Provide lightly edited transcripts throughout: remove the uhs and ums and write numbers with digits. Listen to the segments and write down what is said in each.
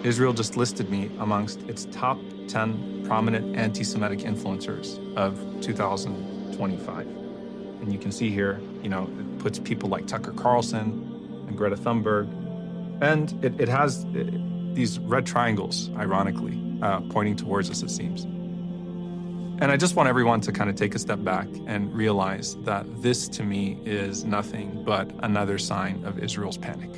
Israel just listed me amongst its top 10 prominent anti-Semitic influencers of 2025. And you can see here, it puts people like Tucker Carlson and Greta Thunberg. And it has these red triangles, ironically, pointing towards us, it seems. And I just want everyone to kind of take a step back and realize that this, to me, is nothing but another sign of Israel's panic.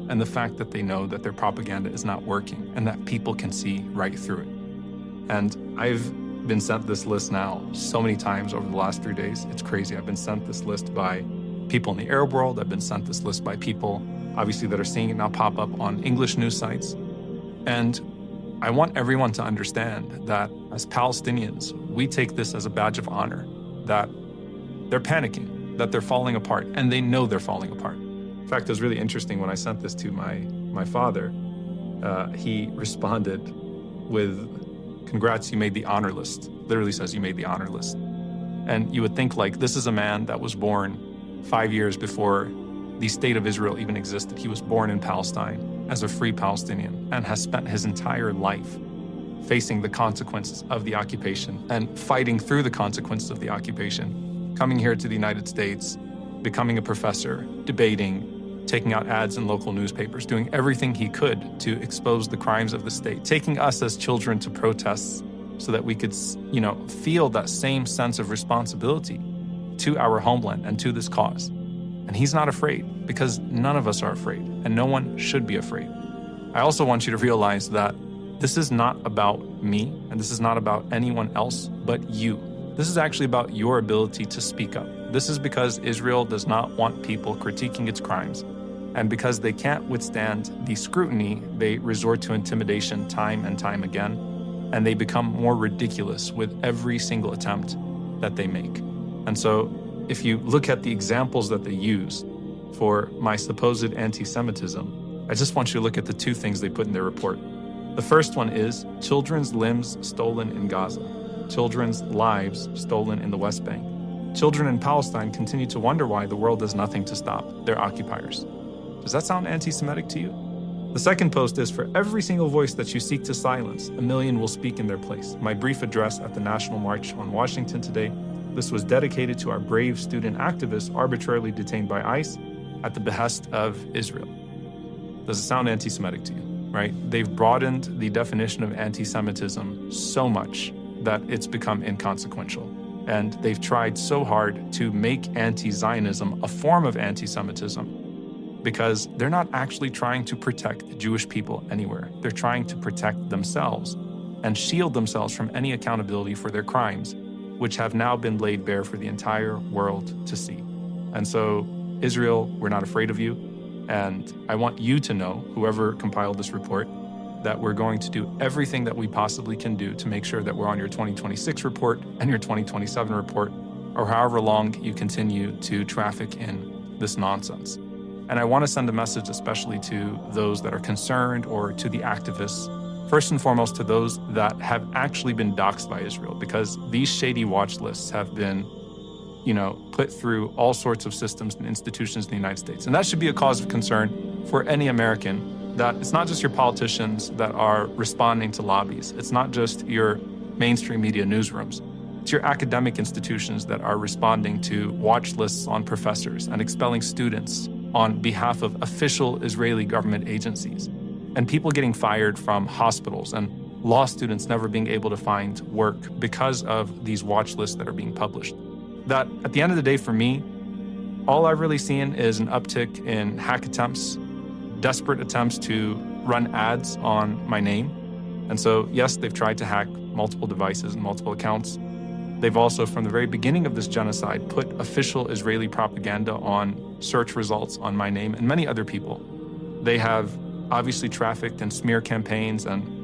And the fact that they know that their propaganda is not working and that people can see right through it. And I've been sent this list now so many times over the last 3 days. It's crazy. I've been sent this list by people in the Arab world. I've been sent this list by people, obviously, that are seeing it now pop up on English news sites. And I want everyone to understand that as Palestinians, we take this as a badge of honor, that they're panicking, that they're falling apart, and they know they're falling apart. In fact, it was really interesting when I sent this to my father. He responded with, "Congrats, you made the honor list." Literally says, "You made the honor list." And you would think, like, this is a man that was born 5 years before the state of Israel even existed. He was born in Palestine as a free Palestinian and has spent his entire life facing the consequences of the occupation and fighting through the consequences of the occupation, coming here to the United States, becoming a professor, debating, taking out ads in local newspapers, doing everything he could to expose the crimes of the state, taking us as children to protests so that we could, feel that same sense of responsibility to our homeland and to this cause. And he's not afraid, because none of us are afraid, and no one should be afraid. I also want you to realize that this is not about me, and this is not about anyone else but you. This is actually about your ability to speak up. This is because Israel does not want people critiquing its crimes. And because they can't withstand the scrutiny, they resort to intimidation time and time again, and they become more ridiculous with every single attempt that they make. And so if you look at the examples that they use for my supposed anti-Semitism, I just want you to look at the two things they put in their report. The first one is children's limbs stolen in Gaza, children's lives stolen in the West Bank. Children in Palestine continue to wonder why the world does nothing to stop their occupiers. Does that sound anti-Semitic to you? The second post is, for every single voice that you seek to silence, 1 million will speak in their place. My brief address at the National March on Washington today. This was dedicated to our brave student activists arbitrarily detained by ICE at the behest of Israel. Does it sound anti-Semitic to you, right? They've broadened the definition of anti-Semitism so much that it's become inconsequential. And they've tried so hard to make anti-Zionism a form of anti-Semitism because they're not actually trying to protect the Jewish people anywhere. They're trying to protect themselves and shield themselves from any accountability for their crimes, which have now been laid bare for the entire world to see. And so, Israel, we're not afraid of you. And I want you to know, whoever compiled this report, that we're going to do everything that we possibly can do to make sure that we're on your 2026 report and your 2027 report, or however long you continue to traffic in this nonsense. And I want to send a message especially to those that are concerned, or to the activists, first and foremost to those that have actually been doxxed by Israel, because these shady watch lists have been, put through all sorts of systems and institutions in the United States. And that should be a cause of concern for any American, that it's not just your politicians that are responding to lobbies. It's not just your mainstream media newsrooms. It's your academic institutions that are responding to watch lists on professors and expelling students on behalf of official Israeli government agencies, and people getting fired from hospitals, and law students never being able to find work because of these watch lists that are being published. That, at the end of the day, for me, all I've really seen is an uptick in hack attempts, desperate attempts to run ads on my name. And so, yes, they've tried to hack multiple devices and multiple accounts. They've also, from the very beginning of this genocide, put official Israeli propaganda on search results on my name and many other people. They have obviously trafficked in smear campaigns, and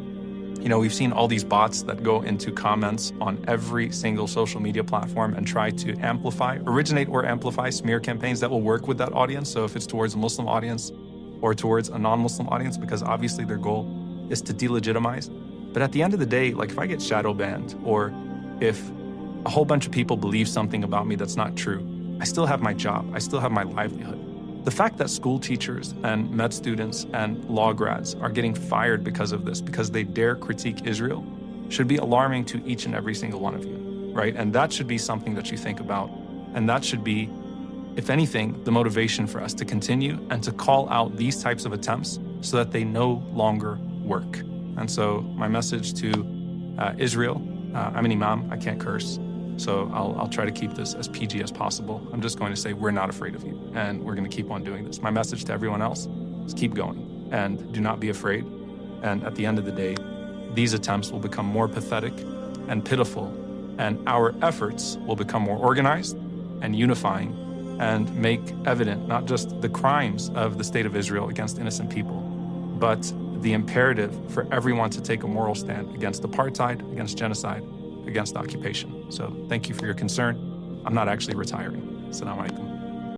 we've seen all these bots that go into comments on every single social media platform and try to originate or amplify smear campaigns that will work with that audience. So if it's towards a Muslim audience or towards a non-Muslim audience, because obviously their goal is to delegitimize. But at the end of the day, like, if I get shadow banned, or if a whole bunch of people believe something about me that's not true, I still have my job, I still have my livelihood. The fact that school teachers and med students and law grads are getting fired because of this, because they dare critique Israel, should be alarming to each and every single one of you, right? And that should be something that you think about. And that should be, if anything, the motivation for us to continue and to call out these types of attempts so that they no longer work. And so my message to Israel, I'm an imam, I can't curse, so I'll try to keep this as PG as possible. I'm just going to say we're not afraid of you, and we're going to keep on doing this. My message to everyone else is keep going and do not be afraid. And at the end of the day, these attempts will become more pathetic and pitiful, and our efforts will become more organized and unifying and make evident not just the crimes of the state of Israel against innocent people, but the imperative for everyone to take a moral stand against apartheid, against genocide, against occupation. So thank you for your concern. I'm not actually retiring. Assalamu alaikum.